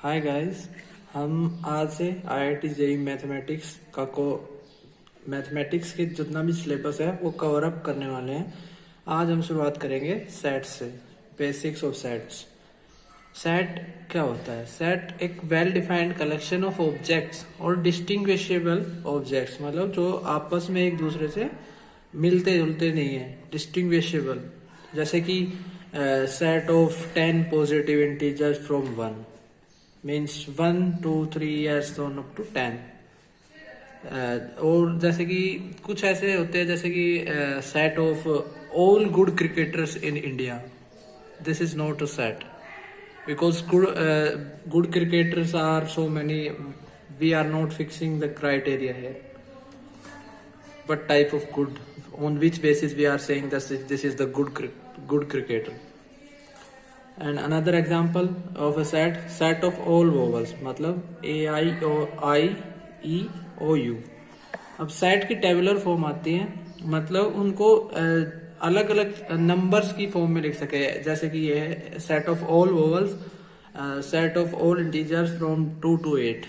Hi guys, हम आज से IIT जेई मैथमेटिक्स के जितना भी सिलेबस है वो कवर अप करने वाले हैं। आज हम शुरुआत करेंगे सेट से, बेसिक्स ऑफ सेट्स। सेट क्या होता है? सेट एक well defined collection of objects और डिस्टिंग्विशेबल ऑब्जेक्ट्स, मतलब जो आपस में एक दूसरे से मिलते जुलते नहीं है, डिस्टिंग्विशेबल। जैसे कि set of 10 positive integers from 1 means 1 2 3 as on up to 10। और जैसे कि कुछ ऐसे होते हैं जैसे कि set of all good cricketers in India. This is not a set because good cricketers are so many. We are not fixing the criteria here. What type of good, on which basis we are saying that this is the good cricketer? And another example of a set of all vowels, मतलब A I O I E O U। अब set की tabular form आती है, मतलब उनको अलग अलग numbers की फॉर्म में लिख सके। जैसे कि ये है set of all vowels, set of all integers from 2 to 8,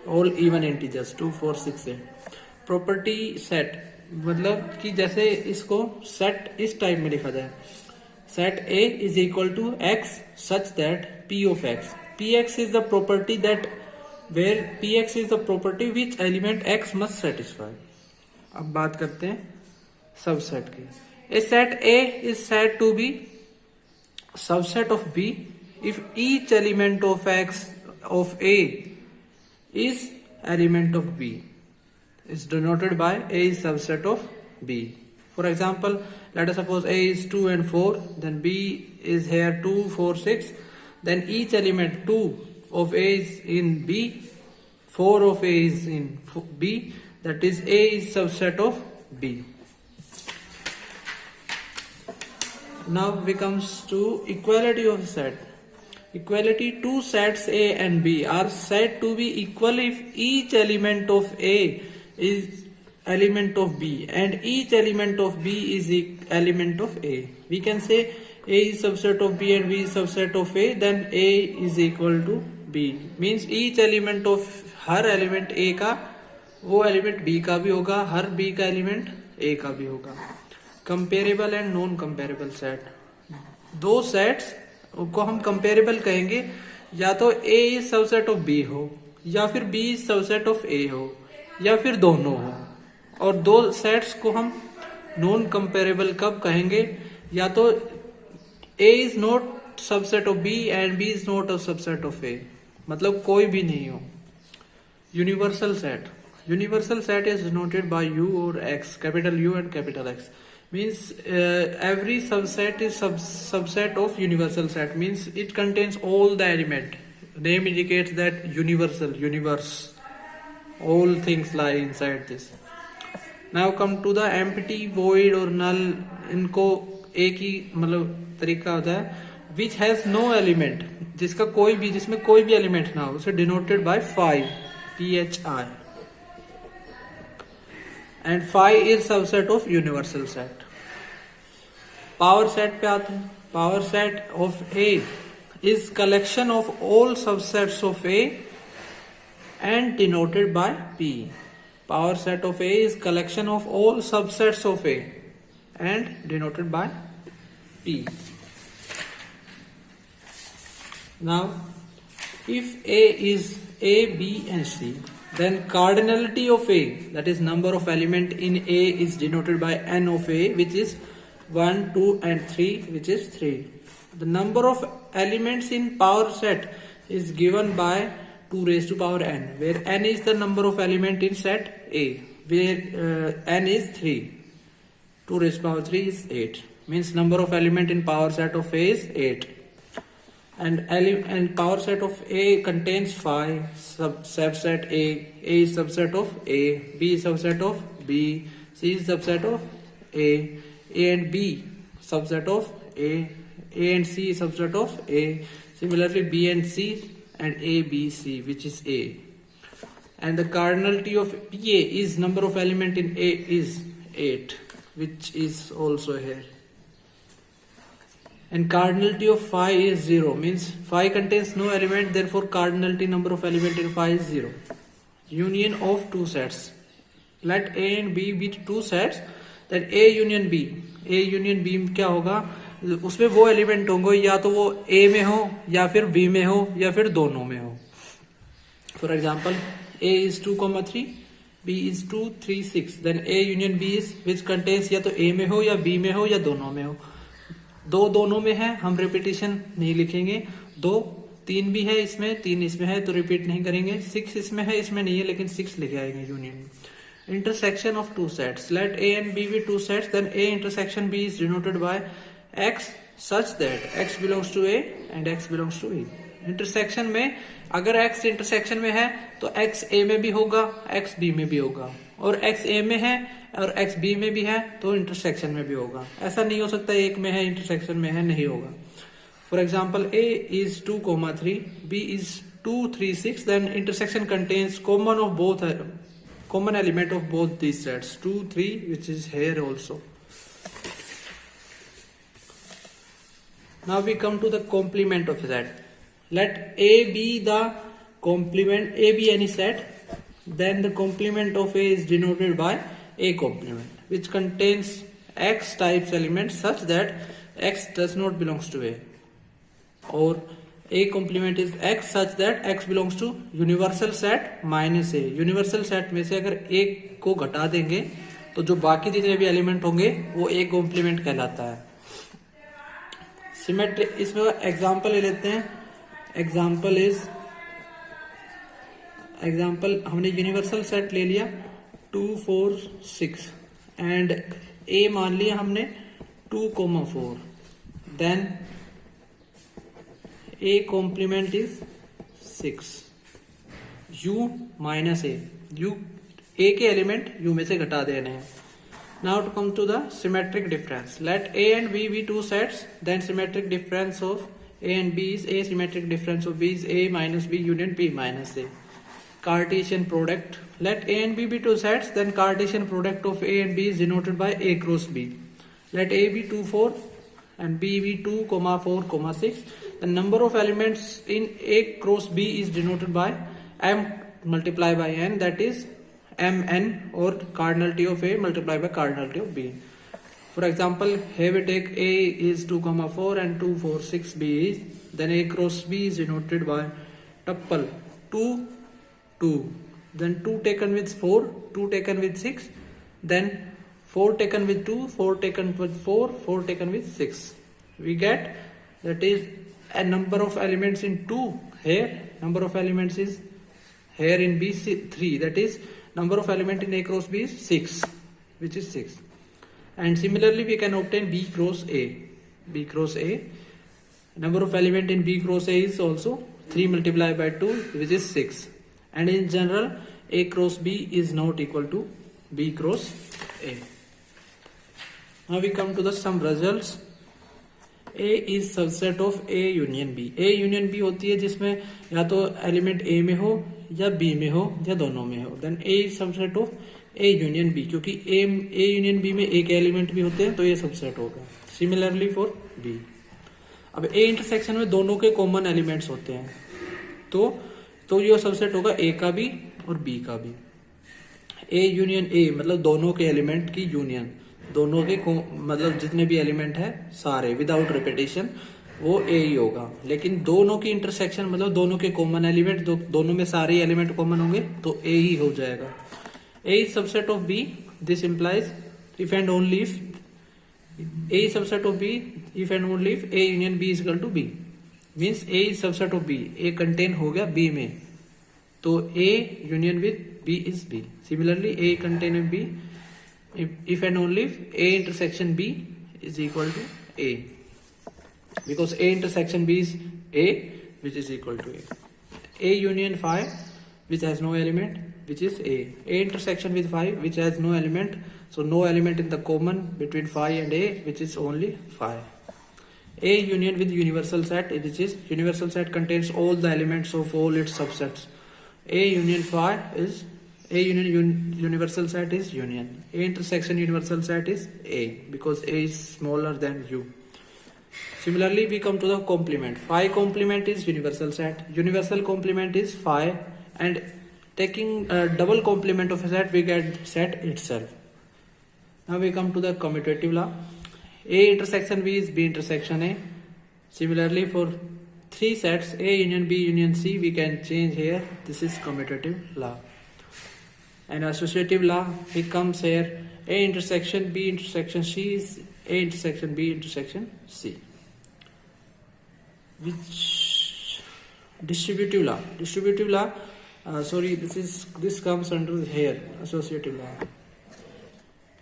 all even integers 2 4 6 8। Property set मतलब कि जैसे इसको सेट इस टाइप में लिखा जाए, set A is equal to x such that P of X, Px is the property that where Px is the property which element X must satisfy। अब बात करते हैं सबसेट की। A set A is said to be subset of B if each element of X of A is element of B, is denoted by A is subset of B. For example, let us suppose A is 2 and 4, then B is here 2 4 6, then each element 2 of A is in B, 4 of A is in B, that is A is subset of B. Now we comes to equality of set. Equality, two sets A and B are said to be equal if each element of A is element of B and each element of B is element of A. We can say A is subset of B and B is subset of A, then A is equal to B, means each element of her element A का वो element B का भी होगा, हर B का element A का भी होगा। Comparable and non comparable set, दो सेट्स को हम कंपेरेबल कहेंगे, या तो A is subset of B हो या फिर B is subset of A हो या फिर दोनों हो। और दो सेट्स को हम नॉन कंपेरेबल कब कहेंगे? या तो A is not subset of B and B is not a subset of A, मतलब कोई भी नहीं हो। Universal set, universal set is denoted by U और X, capital U and capital X, means every subset is subset of universal set, means it contains all the element. Name indicates that universal, universe, all things lie inside this. Now come to the empty, void और null, इनको एक ही मतलब तरीका होता है। which has no element, जिसका कोई भी, जिसमें कोई भी एलिमेंट ना हो, उसे denoted by phi, PHI, and phi is subset of universal set. Power set पे आते हैं। Power set of A is collection of all subsets of A and denoted by P। Power set of A is collection of all subsets of A and denoted by P। Now if A is A, B and C, then cardinality of A, that is number of element in A, is denoted by n of A, which is 1 2 and 3, which is 3. The number of elements in power set is given by 2 raised to power n, where n is the number of element in set A, where n is 3. 2 raised to power 3 is 8, means number of element in power set of A is 8. And power set of A contains phi, subset A is subset of A, B is subset of B, C is subset of A and B subset of A and C is subset of A. Similarly, B and C and A, B, C, which is A. And the cardinality of PA is number of element in A is 8, which is also here. and cardinality of phi is 0, means phi contains no element, therefore cardinality number of element in phi is 0. Union of two sets, let A and B be two sets, then A union B, A union B क्या होगा, उसमें वो element होंगे या तो वो A में हो या फिर B में हो या फिर दोनों में हो. For example A is 2,3, B is 2, 3, 6, then A union B is which contains या तो A में हो या B में हो या दोनों में हो. दो दोनों में है, हम रिपीटिशन नहीं लिखेंगे. दो तीन भी है इसमें, तीन इसमें है तो रिपीट नहीं करेंगे. 6 इसमें है, इसमें नहीं है, लेकिन 6 लिखे आएंगे union. Intersection of two sets, let A and B be two sets, then A intersection B is denoted by X such that X belongs to A and X belongs to B. Intersection में अगर X intersection में है तो X A में भी होगा, X B में भी होगा, और X A में है और X B में भी है तो इंटरसेक्शन में भी होगा. ऐसा नहीं हो सकता एक में है इंटरसेक्शन में है, नहीं होगा. For example A is 2,3, B is 2, 3, 6, then intersection contains common element of both these sets, 2, 3, which is here also. Now we come to the complement of a set. Let A be the complement, A be any set, then the complement of A is denoted by A complement, which contains X types elements such that X does not belongs to A, or A complement is X such that X belongs to universal set minus A. Universal set में से अगर एक को घटा देंगे तो जो बाकी जितने भी एलिमेंट होंगे वो A कॉम्प्लीमेंट कहलाता है. सिमेट्रिक, इसमें एग्जांपल ले लेते हैं. एग्जांपल हमने यूनिवर्सल सेट ले लिया 2, 4, 6 एंड A मान लिया हमने 2,4, then A complement is 6, U minus A, U A के एलिमेंट U में से घटा देने हैं. Now to come to the symmetric difference, let A and B be two sets, then symmetric difference of A and B is A, symmetric difference of B is A minus B union B minus A. Cartesian product, let A and B be two sets, then Cartesian product of A and B is denoted by A cross B. Let A be 2, 4 and B be 2, 4, 6. The number of elements in A cross B is denoted by M multiplied by N, that is Mn, or cardinality of A multiplied by cardinality of B. For example, here we take A is 2, 4 and 2, 4, 6 B is, then A cross B is denoted by tuple 2, 2, then 2 taken with 4, 2 taken with 6, then 4 taken with 2, 4 taken with 4, 4 taken with 6. We get that is a number of elements in 2 here, number of elements is here in B 3, that is number of element in A cross B is 6, which is 6. And similarly we can obtain B cross A. B cross A, number of element in B cross A is also 3 multiplied by 2, which is 6. And in general A cross B is not equal to B cross A. Now we come to the some results. A is subset of A union B. A union B होती है जिसमें या तो element A में हो या B में हो या दोनों में हो. Then A is subset of A union B, क्योंकि A union B में एक एलिमेंट भी होते हैं तो ये सबसेट होगा. Similarly for B. अब A इंटरसेक्शन में दोनों के कॉमन एलिमेंट्स होते हैं तो ये सबसेट होगा A का भी और B का भी. A यूनियन A मतलब दोनों के एलिमेंट की यूनियन, दोनों के मतलब जितने भी एलिमेंट है सारे विदाउट रिपीटेशन वो A ही होगा. लेकिन दोनों की इंटरसेक्शन मतलब दोनों के कॉमन एलिमेंट, दोनों में सारे एलिमेंट कॉमन होंगे तो A ही हो जाएगा. A is subset of B. This implies if and only if A is subset of B, if and only if A union B is equal to B. Means A is subset of B. A contain हो गया B में तो A union with B is B. Similarly A contain with B if and only if A intersection B is equal to A, because A intersection B is A, which is equal to A. A union phi which has no element, which is A. A intersection with phi which has no element, so no element in the common between phi and A, which is only phi. A union with universal set, which is universal set contains all the elements of all its subsets. A union phi is A union universal set is union. A intersection universal set is A, because A is smaller than U. Similarly, we come to the complement. Phi complement is universal set. Universal complement is phi, and taking a double complement of a set, we get set itself. Now we come to the commutative law. A intersection B is B intersection A. Similarly, for three sets A union B union C, we can change here. This is commutative law. And associative law becomes here A intersection B intersection C is A intersection B intersection C. Which distributive law? Distributive law. This comes under here associative law.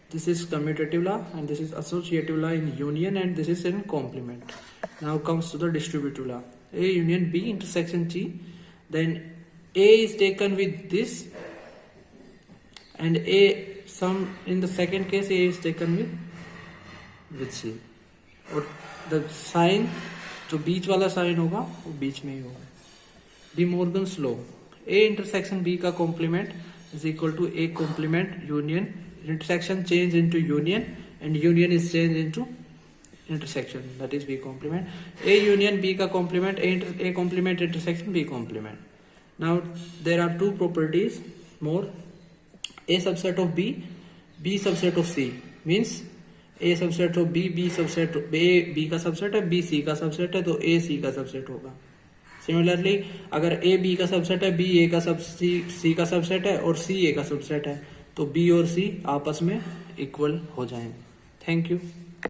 This is commutative law and this is associative law in union, and this is in complement. Now comes to the distributive law. A union B intersection C, then A is taken with this, and in the second case A is taken with C, और the sign जो बीच वाला sign होगा वो बीच में ही होगा. D Morgan's law. A intersection B का complement is equal to A complement union. Intersection change into union, and union is changed into intersection, that is B complement. A union B का complement, A complement intersection B complement. Now there are two properties more. A subset of B, B subset of C, means A subset of B, B subset of A B का subset है, B C का subset है, तो A C का subset होगा. Similarly अगर A B का subset है, B A का C का सबसेट है और C A का सबसेट है, तो B और C आपस में इक्वल हो जाएंगे. Thank you.